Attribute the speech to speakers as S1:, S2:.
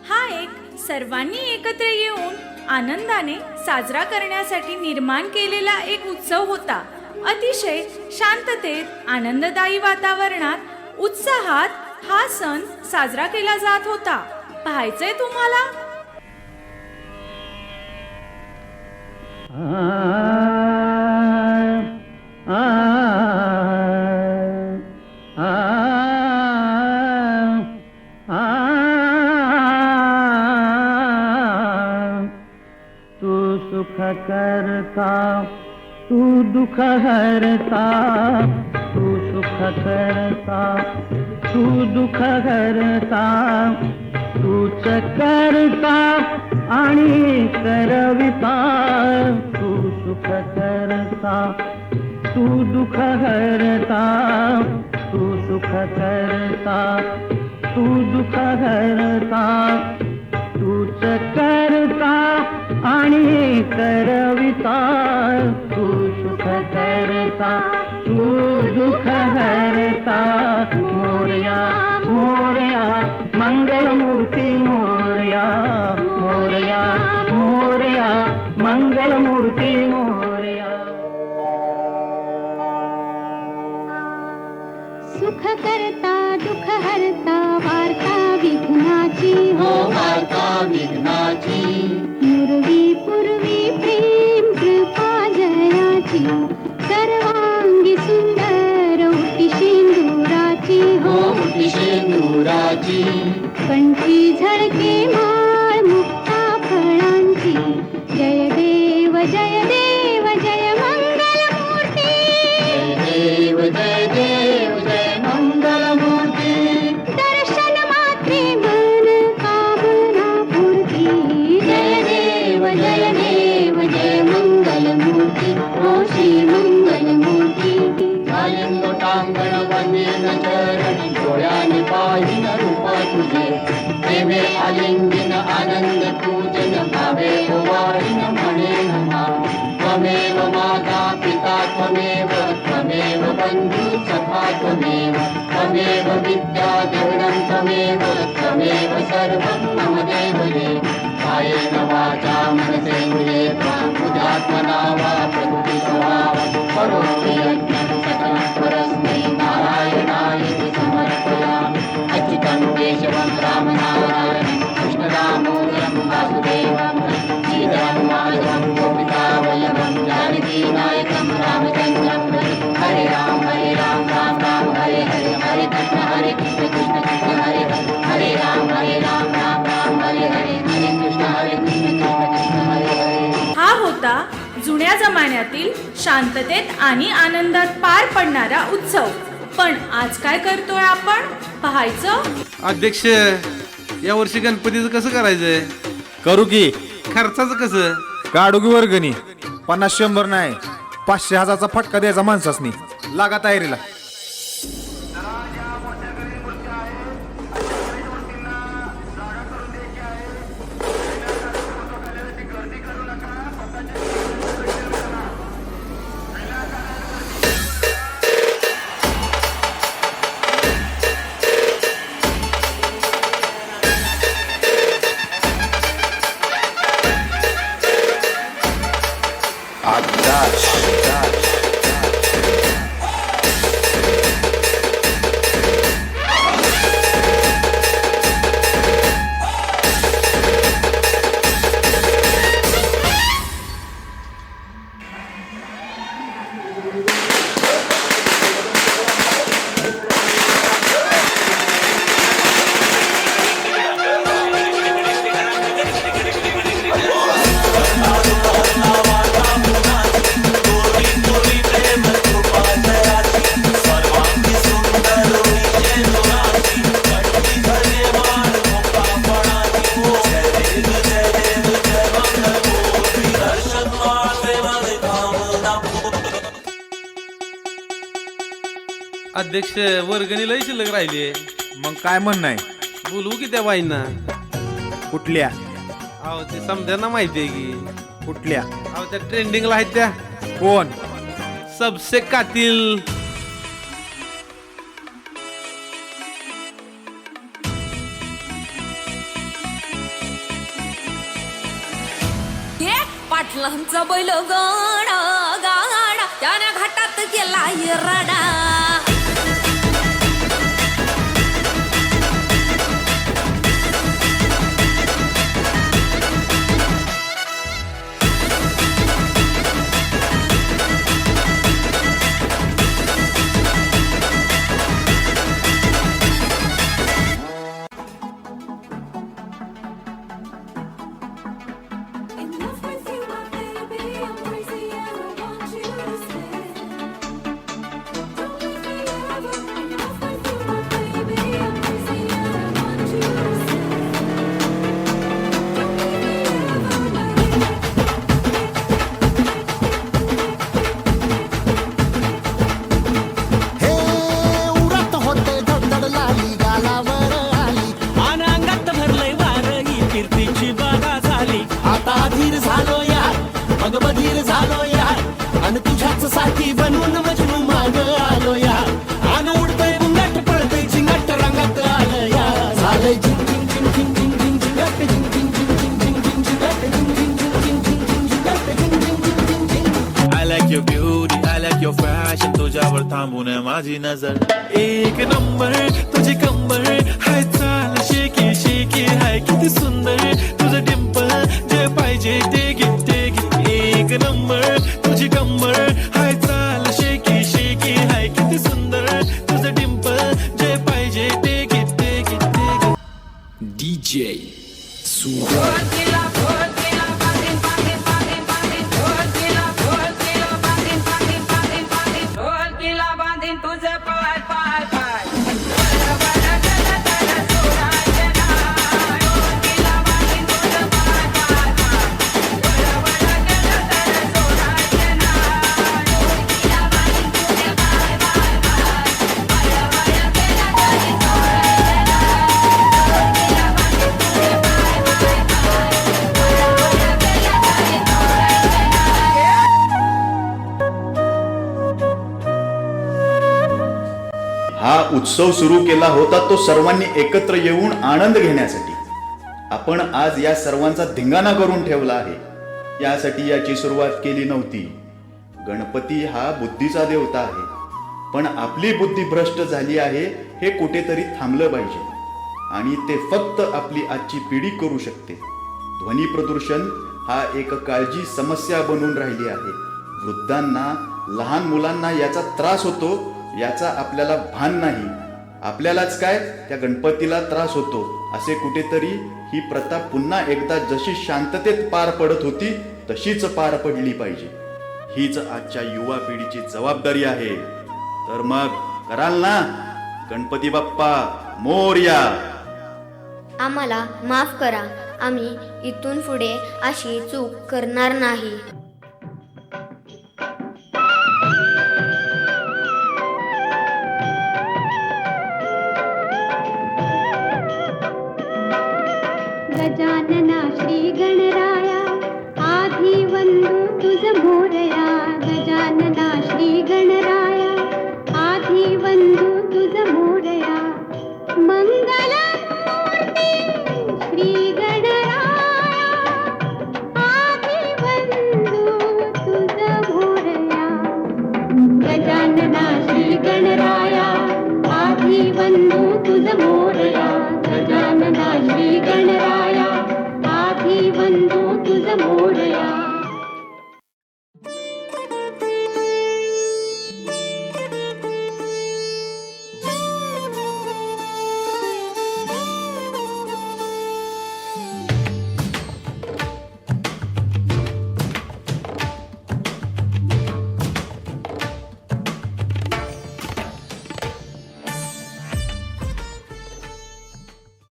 S1: हा एक सर्वांनी एकत्र येऊन आनंदाने साजरा करण्यासाठी निर्माण केलेला एक उत्सव होता. अतिशय शांततेत आनंददायी वातावरणात उत्साहात हा सण साजरा केला जात होता. पाहायचंय तुम्हाला?
S2: तू सुख करता, तू दुख हरता, तू सुख करता, तू दुख हरता, तूच करता आणि करविता. तू सुख करता, तू दुख हरता, तू सुख करता, तू दुख हरता, तूच करता आणि करविता. तू सुख करता, तू दुख हरता. मोरया मोरया मंगलमूर्ती मोरया, मोरया मोरया मंगलमूर्ती मोरया.
S3: सुख करता दुख हरता वार्ता विघ्नाची हो
S4: वार्ता विघ्नाची.
S3: पूर्वी पूर्वी प्रेम कृपा जयाची सर्वांगी सुंदर उटी शेंदुराची हो
S4: उटी शेंदुराची.
S3: कंठी झळके माळ मुक्ता फळांची. जय देव जय देव जय मंगलमूर्ती.
S4: जय देव जय देव जय मंगलमूर्ती.
S3: दर्शन मात्रे मन कामना पूर्ती. जय देव जय मंगलमूर्ती. ओ श्री मंगलमूर्ती.
S4: लोटांगण वंदेन चरण डोळ्याने पाहिन रूप तुझे. प्रेमे आलिंगन आनंद पूजन भावे ओवाळीन म्हणेन मा. त्वमेव माता पिता त्वमेव, त्वमेव बंधू सखा त्वमेव, त्वमेव विद्या गगनं त्वमेव, त्वमेव सर्वं मम देवदेव. कायेन वाचा मनसेन्द्रिये त्वां बुद्ध्यात्मना वा प्रकृति स्वभावं करोमि यज्ञं सकलं परस्मै नारायणायेति समर्पयामि. अच्युतं केशवं रामनारायणं कृष्णदामोदरं वासुदेवं श्रीधरं माधवं गोपिकावल्लभं जानकीनायकं रामचन्द्रं प्रभु. हरे राम राम राम हरे हरे, हरे कृष्ण कृष्ण हरे हरे, हरे राम राम हरे हरे, हरे कृष्ण कृष्ण हरे हरे.
S1: हा होता जुन्या जमान्यातील शांततेत आणि आनंदात पार पडणारा उत्सव. पण आज काय करतोय आपण? पाहायचं?
S5: अध्यक्ष, या वर्षी गणपतीचं कसं करायचंय?
S6: करू की.
S5: खर्चाचं कसं?
S6: काढू की वर्गणी. 50-100 नाही, 500-1000चा फटका द्यायचा माणसासनी. लागा तयारीला.
S5: अध्यक्ष, वर्गणी लय शिल्लक राहिली.
S6: मग काय म्हणणं आहे?
S5: बोलवू की त्या बाईंना?
S6: कुठल्या?
S5: अहो ते समजांना माहिती आहे की.
S6: कुठल्या?
S5: अहो त्या ट्रेंडिंगला आहेत त्या.
S6: कोण?
S5: सबसे कातिल.
S7: पाटलांचा बैल गाडा गाडा त्याने घाटात केला रडा
S8: साठी बनवून मजनू माग आलो या आन उडतय बुंगाट पळतय झिंगाट रंगात आलं या झालंय झिंग झिंग झिंग झिंग झिंग झिंग झिंगाट झिंग झिंग झिंग झिंग झिंग झिंग झिंगाट झिंग झिंग झिंग झिंग झिंग झिंग झिंगाट झिंग झिंग झिंग झिंग झिंग
S9: I like your beauty, I like your fashion तुझ्यावर थांबून माझी नजर एक नंबर तुझी कंबर हाय चाल शेकी शेकी हाय किती सुंदर तुझं डिंपल जे पाहिजे ते घे एक नंबर तुझी कंबर हाय चाल शेकी शेकी हाय किती सुंदर तुझं डिंपल जे पाहिजे ते घे
S8: DJ Sugar
S10: हा उत्सव सुरू केला होता तो सर्वांनी एकत्र येऊन आनंद घेण्यासाठी. आपण आज या सर्वांचा धिंगाणा करून ठेवला आहे. यासाठी याची सुरुवात केली नव्हती. गणपती हा बुद्धीचा देवता आहे, पण आपली बुद्धी भ्रष्ट झाली आहे हे कुठेतरी थांबलं पाहिजे. आणि ते फक्त आपली आजची पिढी करू शकते. ध्वनी प्रदूषण हा एक काळजी समस्या बनून राहिली आहे. वृद्धांना, लहान मुलांना याचा त्रास होतो याचा आपल्याला भान नाही. आपल्यालाच काय त्या गणपतीला त्रास होतो असे कुठेतरी ही प्रथा पुन्हा एकदा जशी शांततेत पार पडत होती तशीच पार पडली पाहिजे. हीच आजच्या युवा पिढीची जबाबदारी आहे. तर मग कराल ना? गणपती बाप्पा मोरया.
S3: आम्हाला माफ करा. आम्ही इथून पुढे अशी चूक करणार नाही.
S11: गजानना श्री गणराया आधी वंदू तुझ मोरया. गजानना श्री गणराया आधी वंदू तुझ मोरया. मंगलमूर्ती श्री गणराया आधी वंदू तुझ मोरया. गजानना श्री गणराया आधी वंदू तुझ मोरया. गजानना श्री गणराया आधी वंदू तुझ मोरया.